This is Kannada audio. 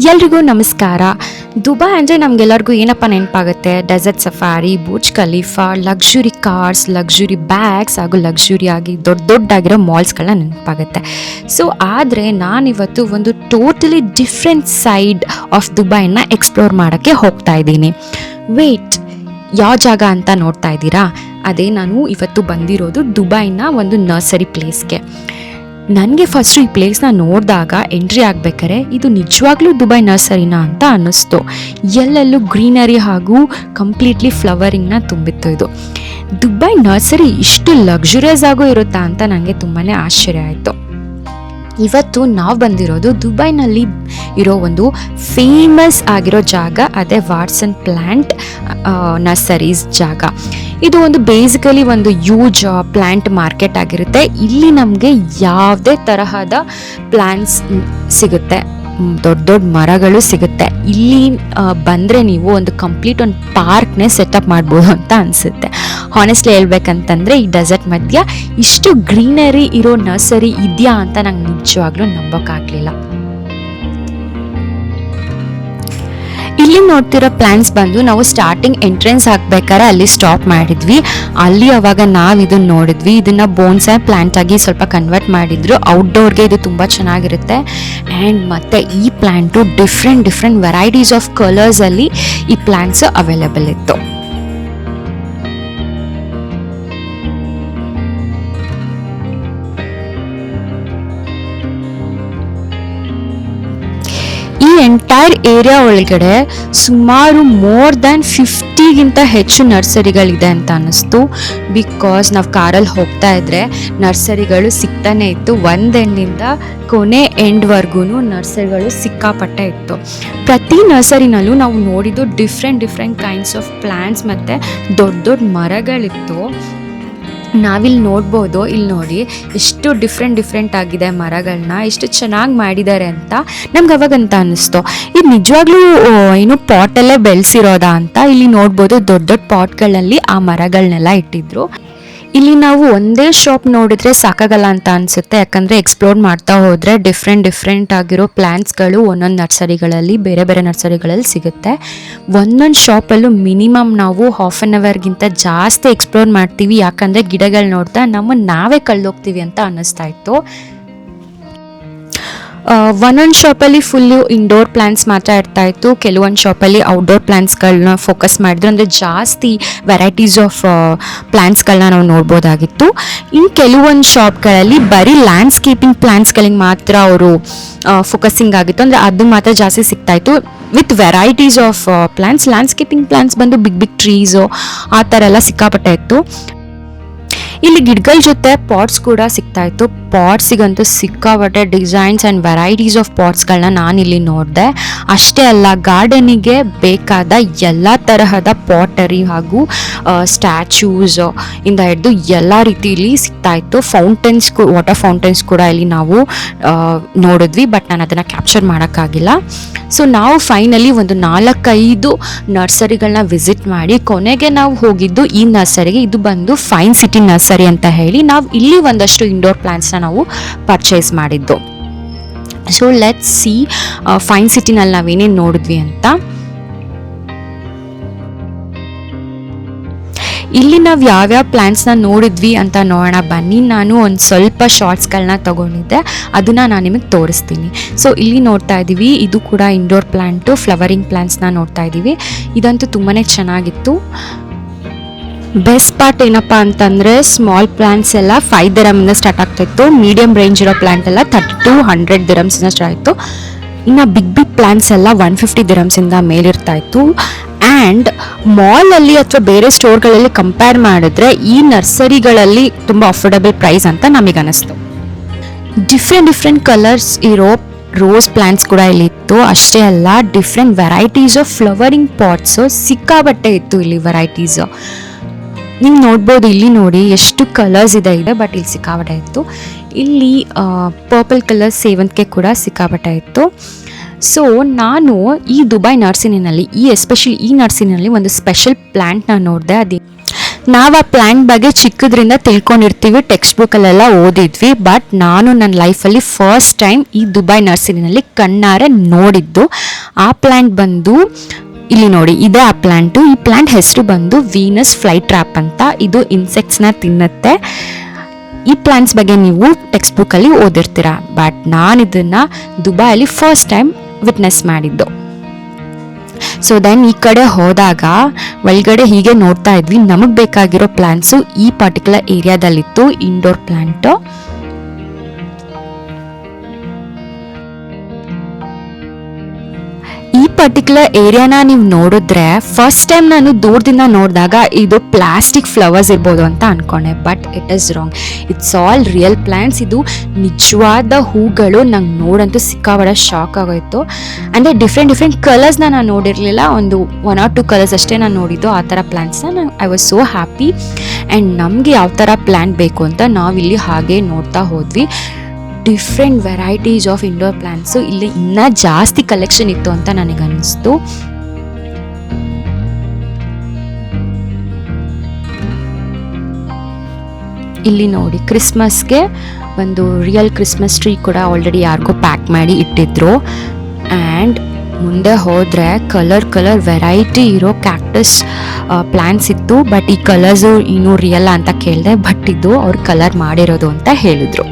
ಎಲ್ರಿಗೂ ನಮಸ್ಕಾರ. ದುಬೈ ಅಂದರೆ ನಮಗೆಲ್ಲರಿಗೂ ಏನಪ್ಪ ನೆನಪಾಗುತ್ತೆ? Desert safari, Burj Khalifa, luxury cars, luxury bags ಹಾಗೂ ಲಕ್ಸುರಿಯಾಗಿ ದೊಡ್ಡದಾಗಿರೋ ಮಾಲ್ಸ್ಗಳನ್ನ ನೆನಪಾಗುತ್ತೆ. ಸೊ ಆದರೆ ನಾನಿವತ್ತು ಒಂದು ಟೋಟಲಿ ಡಿಫ್ರೆಂಟ್ ಸೈಡ್ ಆಫ್ ದುಬೈನ ಎಕ್ಸ್ಪ್ಲೋರ್ ಮಾಡೋಕ್ಕೆ ಹೋಗ್ತಾ ಇದ್ದೀನಿ. ವೇಟ್, ಯಾವ ಜಾಗ ಅಂತ ನೋಡ್ತಾ ಇದ್ದೀರಾ? ಅದೇ ನಾನು ಇವತ್ತು ಬಂದಿರೋದು ದುಬೈನ ಒಂದು ನರ್ಸರಿ ಪ್ಲೇಸ್ಗೆ. ನನಗೆ ಫಸ್ಟು ಈ ಪ್ಲೇಸ್ನ ನೋಡಿದಾಗ ಎಂಟ್ರಿ ಆಗಬೇಕಾರೆ ಇದು ನಿಜವಾಗ್ಲೂ ದುಬೈ ನರ್ಸರಿನಾ ಅಂತ ಅನ್ನಿಸ್ತು. ಎಲ್ಲೆಲ್ಲೂ ಗ್ರೀನರಿ ಹಾಗೂ ಕಂಪ್ಲೀಟ್ಲಿ ಫ್ಲವರಿಂಗ್ನ ತುಂಬಿತ್ತು. ಇದು ದುಬೈ ನರ್ಸರಿ ಇಷ್ಟು ಲಕ್ಸುರಿಯಸ್ ಆಗು ಇರುತ್ತಾ ಅಂತ ನನಗೆ ತುಂಬಾ ಆಶ್ಚರ್ಯ ಆಯಿತು. ಇವತ್ತು ನಾವು ಬಂದಿರೋದು ದುಬೈನಲ್ಲಿ ಇರೋ ಒಂದು ಫೇಮಸ್ ಆಗಿರೋ ಜಾಗ, ಅದೇ ವಾಟ್ಸನ್ ಪ್ಲ್ಯಾಂಟ್ ನರ್ಸರೀಸ್ ಜಾಗ. ಇದು ಒಂದು ಬೇಸಿಕಲಿ ಒಂದು ಯೂಜ್ ಪ್ಲ್ಯಾಂಟ್ ಮಾರ್ಕೆಟ್ ಆಗಿರುತ್ತೆ. ಇಲ್ಲಿ ನಮಗೆ ಯಾವುದೇ ತರಹದ ಪ್ಲ್ಯಾಂಟ್ಸ್ ಸಿಗುತ್ತೆ, ದೊಡ್ಡ ದೊಡ್ಡ ಮರಗಳು ಸಿಗುತ್ತೆ. ಇಲ್ಲಿ ಬಂದರೆ ನೀವು ಒಂದು ಕಂಪ್ಲೀಟ್ ಒಂದು ಪಾರ್ಕ್ನೇ ಸೆಟಪ್ ಮಾಡ್ಬೋದು ಅಂತ ಅನಿಸುತ್ತೆ. ಹಾನೆಸ್ಟ್ಲಿ ಹೇಳ್ಬೇಕಂತಂದರೆ ಈ ಡೆಸರ್ಟ್ ಮಧ್ಯ ಇಷ್ಟು ಗ್ರೀನರಿ ಇರೋ ನರ್ಸರಿ ಇದೆಯಾ ಅಂತ ನಂಗೆ ನಿಜವಾಗ್ಲೂ ನಂಬೋಕ್ಕಾಗಲಿಲ್ಲ. ಇಲ್ಲಿ ನೋಡ್ತಿರೋ ಪ್ಲಾಂಟ್ಸ್ ಬಂದು ನಾವು ಸ್ಟಾರ್ಟಿಂಗ್ ಎಂಟ್ರೆನ್ಸ್ ಹಾಕ್ಬೇಕಾದ್ರೆ ಅಲ್ಲಿ ಸ್ಟಾಪ್ ಮಾಡಿದ್ವಿ. ಅಲ್ಲಿ ಅವಾಗ ನಾವು ಇದನ್ನ ನೋಡಿದ್ವಿ. ಇದನ್ನ ಬೋನ್ಸಾಯ್ ಪ್ಲಾಂಟ್ ಆಗಿ ಸ್ವಲ್ಪ ಕನ್ವರ್ಟ್ ಮಾಡಿದ್ರು. ಔಟ್ಡೋರ್ಗೆ ಇದು ತುಂಬ ಚೆನ್ನಾಗಿರುತ್ತೆ. ಆ್ಯಂಡ್ ಮತ್ತೆ ಈ ಪ್ಲಾಂಟು ಡಿಫ್ರೆಂಟ್ ವೆರೈಟೀಸ್ ಆಫ್ ಕಲರ್ಸಲ್ಲಿ ಈ ಪ್ಲಾಂಟ್ಸ್ ಅವೈಲೇಬಲ್ ಇತ್ತು. ಈ ಎಂಟೈರ್ ಏರಿಯಾ ಒಳಗಡೆ ಸುಮಾರು ಮೋರ್ ದ್ಯಾನ್ 50ಗಿಂತ ಹೆಚ್ಚು ನರ್ಸರಿಗಳಿದೆ ಅಂತ ಅನ್ನಿಸ್ತು. ಬಿಕಾಸ್ ನಾವು ಕಾರಲ್ಲಿ ಹೋಗ್ತಾ ಇದ್ರೆ ನರ್ಸರಿಗಳು ಸಿಗ್ತಾನೆ ಇತ್ತು. ಒಂದು ಎಂಡಿಂದ ಕೊನೆ ಎಂಡ್ವರೆಗೂ ನರ್ಸರಿಗಳು ಸಿಕ್ಕಾಪಟ್ಟೆ ಇತ್ತು. ಪ್ರತಿ ನರ್ಸರಿನಲ್ಲೂ ನಾವು ನೋಡಿದ್ದು ಡಿಫ್ರೆಂಟ್ ಕೈಂಡ್ಸ್ ಆಫ್ ಪ್ಲ್ಯಾಂಟ್ಸ್ ಮತ್ತು ದೊಡ್ಡ ಮರಗಳಿತ್ತು. ನಾವಿಲ್ಲಿ ನೋಡ್ಬೋದು. ಇಲ್ಲಿ ನೋಡಿ ಎಷ್ಟು ಡಿಫ್ರೆಂಟ್ ಆಗಿದೆ ಮರಗಳನ್ನ, ಎಷ್ಟು ಚೆನ್ನಾಗಿ ಮಾಡಿದ್ದಾರೆ ಅಂತ ನಮ್ಗೆ ಅವಾಗಂತ ಅನ್ನಿಸ್ತು. ಇದು ನಿಜವಾಗ್ಲೂ ಏನು ಪಾಟಲ್ಲೇ ಬೆಳೆಸಿರೋದಾ ಅಂತ. ಇಲ್ಲಿ ನೋಡ್ಬೋದು ದೊಡ್ಡ ಪಾಟ್ಗಳಲ್ಲಿ ಆ ಮರಗಳನ್ನೆಲ್ಲ ಇಟ್ಟಿದ್ರು. ಇಲ್ಲಿ ನಾವು ಒಂದೇ ಶಾಪ್ ನೋಡಿದ್ರೆ ಸಾಕಾಗಲ್ಲ ಅಂತ ಅನಿಸುತ್ತೆ. ಯಾಕಂದರೆ ಎಕ್ಸ್ಪ್ಲೋರ್ ಮಾಡ್ತಾ ಹೋದರೆ ಡಿಫ್ರೆಂಟ್ ಆಗಿರೋ ಪ್ಲ್ಯಾಂಟ್ಸ್ಗಳು ಒಂದೊಂದು ನರ್ಸರಿಗಳಲ್ಲಿ ಬೇರೆ ನರ್ಸರಿಗಳಲ್ಲಿ ಸಿಗುತ್ತೆ. ಒಂದೊಂದು ಶಾಪಲ್ಲೂ ಮಿನಿಮಮ್ ನಾವು ಹಾಫ್ ಆನ್ ಅವರ್ಗಿಂತ ಜಾಸ್ತಿ ಎಕ್ಸ್ಪ್ಲೋರ್ ಮಾಡ್ತೀವಿ. ಯಾಕಂದರೆ ಗಿಡಗಳು ನೋಡ್ತಾ ನಾವೇ ಕಳೆದೋಗ್ತೀವಿ ಅಂತ ಅನ್ನಿಸ್ತಾ ಇತ್ತು. ಒಂದೊಂದು ಶಾಪಲ್ಲಿ ಫುಲ್ಲು ಇಂಡೋರ್ ಪ್ಲ್ಯಾಂಟ್ಸ್ ಮಾತ್ರ ಇರ್ತಾ ಇತ್ತು. ಕೆಲವೊಂದು ಶಾಪಲ್ಲಿ ಔಟ್ಡೋರ್ ಪ್ಲ್ಯಾಂಟ್ಸ್ಗಳನ್ನ ಫೋಕಸ್ ಮಾಡಿದ್ರು. ಅಂದರೆ ಜಾಸ್ತಿ ವೆರೈಟೀಸ್ ಆಫ್ ಪ್ಲ್ಯಾಂಟ್ಸ್ಗಳನ್ನ ನಾವು ನೋಡ್ಬೋದಾಗಿತ್ತು. ಇನ್ನು ಕೆಲವೊಂದು ಶಾಪ್ಗಳಲ್ಲಿ ಬರೀ ಲ್ಯಾಂಡ್ಸ್ಕೇಪಿಂಗ್ ಪ್ಲ್ಯಾಂಟ್ಸ್ಗಳಿಗೆ ಮಾತ್ರ ಅವರು ಫೋಕಸಿಂಗ್ ಆಗಿತ್ತು. ಅಂದರೆ ಅದು ಮಾತ್ರ ಜಾಸ್ತಿ ಸಿಗ್ತಾಯಿತ್ತು with varieties of plants. Landscaping plants ಬಂದು ಬಿಗ್ ಟ್ರೀಸು ಆ ಥರ ಎಲ್ಲ ಸಿಕ್ಕಾಪಟ್ಟೆ ಇತ್ತು. ಇಲ್ಲಿ ಗಿಡಗಳ ಜೊತೆ ಪಾಟ್ಸ್ ಕೂಡ ಸಿಗ್ತಾ ಇತ್ತು. ಪಾಟ್ಸಿಗಂತೂ ಸಿಕ್ಕಾಪಟ್ಟೆ ಡಿಸೈನ್ಸ್ ಆ್ಯಂಡ್ ವೆರೈಟೀಸ್ ಆಫ್ ಪಾಟ್ಸ್ಗಳನ್ನ ನಾನಿಲ್ಲಿ ನೋಡಿದೆ. ಅಷ್ಟೇ ಅಲ್ಲ, ಗಾರ್ಡನಿಗೆ ಬೇಕಾದ ಎಲ್ಲ ತರಹದ ಪಾಟರಿ ಹಾಗೂ ಸ್ಟ್ಯಾಚ್ಯೂಸ್ ಇಂದ ಹಿಡಿದು ಎಲ್ಲ ರೀತಿಯಲ್ಲಿ ಸಿಗ್ತಾ ಇತ್ತು. ವಾಟರ್ ಫೌಂಟೈನ್ಸ್ ಕೂಡ ಇಲ್ಲಿ ನಾವು ನೋಡಿದ್ವಿ. ಬಟ್ ನಾನು ಅದನ್ನು ಕ್ಯಾಪ್ಚರ್ ಮಾಡೋಕ್ಕಾಗಿಲ್ಲ. ಸೊ ನಾವು ಫೈನಲಿ ಒಂದು 4-5 ನರ್ಸರಿಗಳನ್ನ ವಿಸಿಟ್ ಮಾಡಿ ಕೊನೆಗೆ ನಾವು ಹೋಗಿದ್ದು ಈ ನರ್ಸರಿಗೆ. ಇದು ಬಂದು ಫೈನ್ ಸಿಟಿ ನರ್ಸರಿ ಅಂತ ಹೇಳಿ ನಾವು ಇಲ್ಲಿ ಒಂದಷ್ಟು ಇಂಡೋರ್ ಪ್ಲಾಂಟ್ಸ್ನ ನಾವು ಪರ್ಚೇಸ್ ಮಾಡಿದ್ದು. ಸೊ ಲೆಟ್ಸ್ ಸಿ ಫೈನ್ ಸಿಟಿನಲ್ಲಿ ನಾವೇನೇನು ನೋಡಿದ್ವಿ ಅಂತ. ಇಲ್ಲಿ ನಾವು ಯಾವ್ಯಾವ ಪ್ಲ್ಯಾಂಟ್ಸ್ನ ನೋಡಿದ್ವಿ ಅಂತ ನೋಡೋಣ ಬನ್ನಿ. ನಾನು ಒಂದು ಸ್ವಲ್ಪ ಶಾರ್ಟ್ಸ್ಗಳನ್ನ ತೊಗೊಂಡಿದ್ದೆ, ಅದನ್ನು ನಾನು ನಿಮಗೆ ತೋರಿಸ್ತೀನಿ. ಸೊ ಇಲ್ಲಿ ನೋಡ್ತಾ ಇದ್ದೀವಿ, ಇದು ಕೂಡ ಇಂಡೋರ್ ಪ್ಲ್ಯಾಂಟು, ಫ್ಲವರಿಂಗ್ ಪ್ಲ್ಯಾಂಟ್ಸ್ನ ನೋಡ್ತಾ ಇದ್ದೀವಿ. ಇದಂತೂ ತುಂಬಾ ಚೆನ್ನಾಗಿತ್ತು. ಬೆಸ್ಟ್ ಪಾರ್ಟ್ ಏನಪ್ಪ ಅಂತಂದರೆ ಸ್ಮಾಲ್ ಪ್ಲ್ಯಾಂಟ್ಸ್ ಎಲ್ಲ 5 ದಿರಮ್ಮಿಂದ ಸ್ಟಾರ್ಟ್ ಆಗ್ತಾಯಿತ್ತು. ಮೀಡಿಯಮ್ ರೇಂಜ್ ಇರೋ ಪ್ಲ್ಯಾಂಟ್ ಎಲ್ಲ 30 to 100 ದಿರಮ್ಸಿಂದ ಸ್ಟಾರ್ಟ್ ಆಯಿತು. ಇನ್ನು ಬಿಗ್ ಪ್ಲ್ಯಾಂಟ್ಸ್ ಎಲ್ಲ 150 ದಿರಮ್ಸಿಂದ ಮೇಲಿರ್ತಾ ಇತ್ತು. ಆ್ಯಂಡ್ ಮಾಲಲ್ಲಿ ಅಥವಾ ಬೇರೆ ಸ್ಟೋರ್ಗಳಲ್ಲಿ ಕಂಪೇರ್ ಮಾಡಿದ್ರೆ ಈ ನರ್ಸರಿಗಳಲ್ಲಿ ತುಂಬ ಅಫೋರ್ಡಬಲ್ ಪ್ರೈಸ್ ಅಂತ ನಮಗನ್ನಿಸ್ತು. ಡಿಫ್ರೆಂಟ್ ಕಲರ್ಸ್ ಇರೋ ರೋಸ್ ಪ್ಲ್ಯಾಂಟ್ಸ್ ಕೂಡ ಇಲ್ಲಿ ಇತ್ತು. ಅಷ್ಟೇ ಅಲ್ಲ, different varieties of flowering pots ಸಿಕ್ಕಾಬಟ್ಟೆ ಇತ್ತು ಇಲ್ಲಿ ವೆರೈಟೀಸು. ನೀವು ನೋಡ್ಬೋದು, ಇಲ್ಲಿ ನೋಡಿ ಎಷ್ಟು ಕಲರ್ಸ್ ಇದೆ. ಬಟ್ ಇಲ್ಲಿ ಸಿಕ್ಕಾಪಟ್ಟೆ ಇತ್ತು. ಇಲ್ಲಿ ಪರ್ಪಲ್ ಕಲರ್ ಸೇವಂತಿಗೆ ಕೂಡ ಸಿಕ್ಕಾಪಟ್ಟೆ ಇತ್ತು. ಸೊ ನಾನು ಈ ದುಬೈ ನರ್ಸರಿನಲ್ಲಿ ಎಸ್ಪೆಷಲಿ ಈ ನರ್ಸರಿನಲ್ಲಿ ಒಂದು ಸ್ಪೆಷಲ್ ಪ್ಲ್ಯಾಂಟ್ನ ನೋಡಿದೆ. ನಾವು ಆ ಪ್ಲ್ಯಾಂಟ್ ಬಗ್ಗೆ ಚಿಕ್ಕದ್ರಿಂದ ತಿಳ್ಕೊಂಡಿರ್ತೀವಿ, ಟೆಕ್ಸ್ಟ್ ಬುಕ್ಕಲ್ಲೆಲ್ಲ ಓದಿದ್ವಿ. ಬಟ್ ನಾನು ನನ್ನ ಲೈಫಲ್ಲಿ ಫಸ್ಟ್ ಟೈಮ್ ಈ ದುಬೈ ನರ್ಸರಿನಲ್ಲಿ ಕಣ್ಣಾರೆ ನೋಡಿದ್ದು. ಆ ಪ್ಲ್ಯಾಂಟ್ ಬಂದು ಇಲ್ಲಿ ನೋಡಿ, ಇದೇ ಆ ಪ್ಲ್ಯಾಂಟು. ಈ ಪ್ಲ್ಯಾಂಟ್ ಹೆಸರು ಬಂದು ವೀನಸ್ ಫ್ಲೈ ಟ್ರ್ಯಾಪ್ ಅಂತ. ಇದು ಇನ್ಸೆಕ್ಟ್ಸ್ನ ತಿನ್ನುತ್ತೆ. ಈ ಪ್ಲ್ಯಾಂಟ್ಸ್ ಬಗ್ಗೆ ನೀವು ಟೆಕ್ಸ್ಟ್ ಬುಕ್ಕಲ್ಲಿ ಓದಿರ್ತೀರ. ಬಟ್ ನಾನು ಇದನ್ನು ದುಬೈಯಲ್ಲಿ ಫಸ್ಟ್ ಟೈಮ್ ವಿಟ್ನೆಸ್ ಮಾಡಿದ್ದು. ಸೊ ದೆನ್ ಈ ಕಡೆ ಹೋದಾಗ ಒಳಗಡೆ ಹೀಗೆ ನೋಡ್ತಾ ಇದ್ವಿ. ನಮಗೆ ಬೇಕಾಗಿರೋ ಪ್ಲ್ಯಾಂಟ್ಸು ಈ ಪರ್ಟಿಕ್ಯುಲರ್ ಏರಿಯಾದಲ್ಲಿತ್ತು, ಇಂಡೋರ್ ಪ್ಲ್ಯಾಂಟು. ಈ ಪರ್ಟಿಕ್ಯುಲರ್ ಏರಿಯಾನ ನೀವು ನೋಡಿದ್ರೆ ಫಸ್ಟ್ ಟೈಮ್ ನಾನು ದೂರದಿಂದ ನೋಡಿದಾಗ ಇದು ಪ್ಲಾಸ್ಟಿಕ್ ಫ್ಲವರ್ಸ್ ಇರ್ಬೋದು ಅಂತ ಅನ್ಕೊಂಡೆ. But it is wrong, it's all real plants. ಇದು ನಿಜವಾದ ಹೂಗಳು. ನಂಗೆ ನೋಡಂತೂ ಸಿಕ್ಕಾಬಡ ಶಾಕ್ ಆಗೋಯ್ತು. ಅಂದರೆ ಡಿಫ್ರೆಂಟ್ ಕಲರ್ಸ್ನ ನಾನು ನೋಡಿರಲಿಲ್ಲ. ಒಂದು 1 or 2 ಕಲರ್ಸ್ ಅಷ್ಟೇ ನಾನು ನೋಡಿದ್ದು ಆ ಥರ ಪ್ಲ್ಯಾಂಟ್ಸ್ನ. I was so happy. And ನಮಗೆ ಯಾವ ಥರ ಪ್ಲ್ಯಾಂಟ್ ಬೇಕು ಅಂತ ನಾವಿಲ್ಲಿ ಹಾಗೆ ನೋಡ್ತಾ ಹೋದ್ವಿ. Different varieties of indoor plants ಇಲ್ಲಿ ಇನ್ನೂ ಜಾಸ್ತಿ ಕಲೆಕ್ಷನ್ ಇತ್ತು ಅಂತ ನನಗನ್ನಿಸ್ತು. ಇಲ್ಲಿ ನೋಡಿ, ಕ್ರಿಸ್ಮಸ್ಗೆ ಒಂದು ರಿಯಲ್ ಕ್ರಿಸ್ಮಸ್ ಟ್ರೀ ಕೂಡ ಆಲ್ರೆಡಿ ಯಾರಿಗೋ ಪ್ಯಾಕ್ ಮಾಡಿ ಇಟ್ಟಿದ್ರು. ಆ್ಯಂಡ್ ಮುಂದೆ ಹೋದರೆ ಕಲರ್ ವೆರೈಟಿ ಇರೋ ಕ್ಯಾಕ್ಟಸ್ ಪ್ಲ್ಯಾಂಟ್ಸ್ ಇತ್ತು. ಬಟ್ ಈ ಕಲರ್ಸು ಇನ್ನೂ ರಿಯಲ್ ಅಂತ ಕೇಳಿದೆ. ಬಟ್ ಇದು ಅವ್ರು ಕಲರ್ ಮಾಡಿರೋದು ಅಂತ ಹೇಳಿದ್ರು.